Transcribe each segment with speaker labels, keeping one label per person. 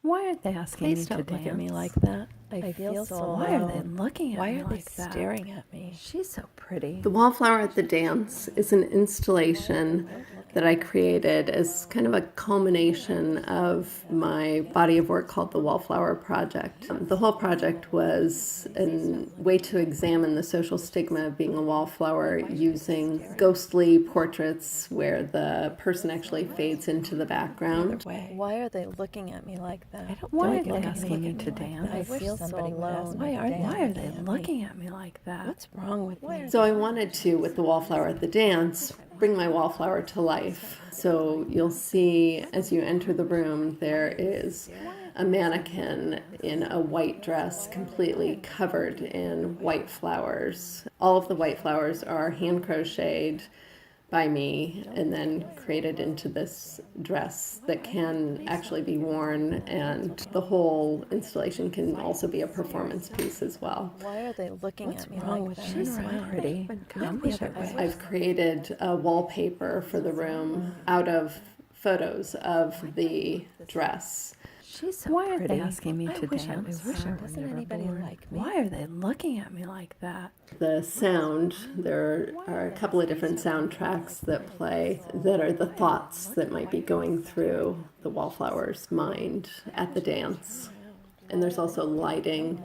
Speaker 1: Why aren't they asking
Speaker 2: Please
Speaker 1: me to
Speaker 2: don't look
Speaker 1: dance?
Speaker 2: at me like that. I feel so alone.
Speaker 1: Why are they looking at
Speaker 2: Why
Speaker 1: me
Speaker 2: are they
Speaker 1: like that?
Speaker 2: staring at me?
Speaker 1: She's so pretty.
Speaker 3: The Wallflower at the Dance is an installation that I created as kind of a culmination of my body of work called the Wallflower Project. The whole project was a way to examine the social stigma of being a wallflower using ghostly portraits where the person actually fades into the background.
Speaker 2: Why are they looking at me like that?
Speaker 1: Why are
Speaker 2: Don't
Speaker 1: they
Speaker 2: look at
Speaker 1: asking me
Speaker 2: like
Speaker 1: to
Speaker 2: that.
Speaker 1: dance?
Speaker 2: I feel so alone. Why
Speaker 1: Why are they looking at me like that?
Speaker 2: What's wrong with me?
Speaker 3: So I wanted to, with the Wallflower at the Dance, bring my wallflower to life. So you'll see as you enter the room, there is a mannequin in a white dress completely covered in white flowers. All of the white flowers are hand crocheted by me and then created into this dress that can actually be worn, and the whole installation can also be a performance piece as well.
Speaker 2: Why are they looking at me like that?
Speaker 1: She's so pretty.
Speaker 2: Come the other way.
Speaker 3: I've created a wallpaper for the room out of photos of the dress.
Speaker 1: She's so Why aren't
Speaker 2: pretty.
Speaker 1: they asking me to dance?
Speaker 2: Doesn't anybody like me?
Speaker 1: Why are they looking at me like that?
Speaker 3: The sound, there are a couple of different soundtracks that play that are the thoughts that might be going through the wallflower's mind at the dance. And there's also lighting,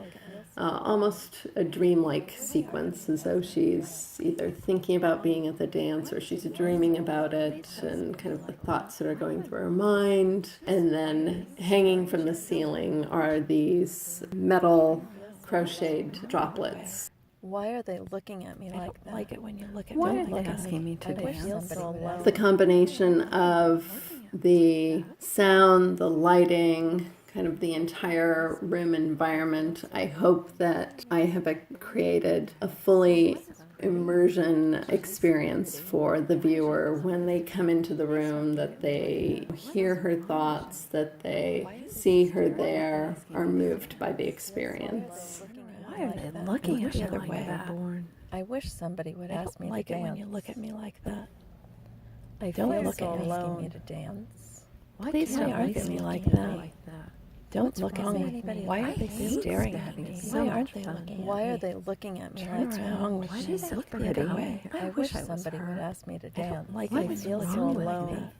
Speaker 3: almost a dreamlike sequence, as though she's either thinking about being at the dance or she's dreaming about it, and kind of the thoughts that are going through her mind. And then hanging from the ceiling are these metal crocheted droplets.
Speaker 2: Why are they looking at me like that?
Speaker 1: Like it when you look at
Speaker 2: Why
Speaker 1: me.
Speaker 2: are they
Speaker 1: asking me to
Speaker 2: I feel so alone.
Speaker 3: The combination of the sound, the lighting, kind of the entire room environment, I hope that I have created a fully immersion experience for the viewer when they come into the room, that they hear her thoughts, that they see her there, are moved by the experience.
Speaker 1: Why are they looking at me
Speaker 2: other
Speaker 1: like
Speaker 2: way.
Speaker 1: that?
Speaker 2: I wish somebody would ask me
Speaker 1: Like
Speaker 2: to
Speaker 1: it
Speaker 2: dance.
Speaker 1: when you look at me like that.
Speaker 2: I
Speaker 1: Don't
Speaker 2: feel
Speaker 1: look
Speaker 2: so
Speaker 1: at me.
Speaker 2: alone. Me to dance.
Speaker 1: Please don't look at me like that. Don't look at
Speaker 2: wrong
Speaker 1: me.
Speaker 2: with me?
Speaker 1: Why are they staring at me?
Speaker 2: Why aren't they looking? Why are they looking at me? What's wrong with me?
Speaker 1: She's so pretty.
Speaker 2: I wish somebody would ask me to dance.
Speaker 1: Like
Speaker 2: I
Speaker 1: it
Speaker 2: feel
Speaker 1: when
Speaker 2: so
Speaker 1: you look at me
Speaker 2: alone.
Speaker 1: like that.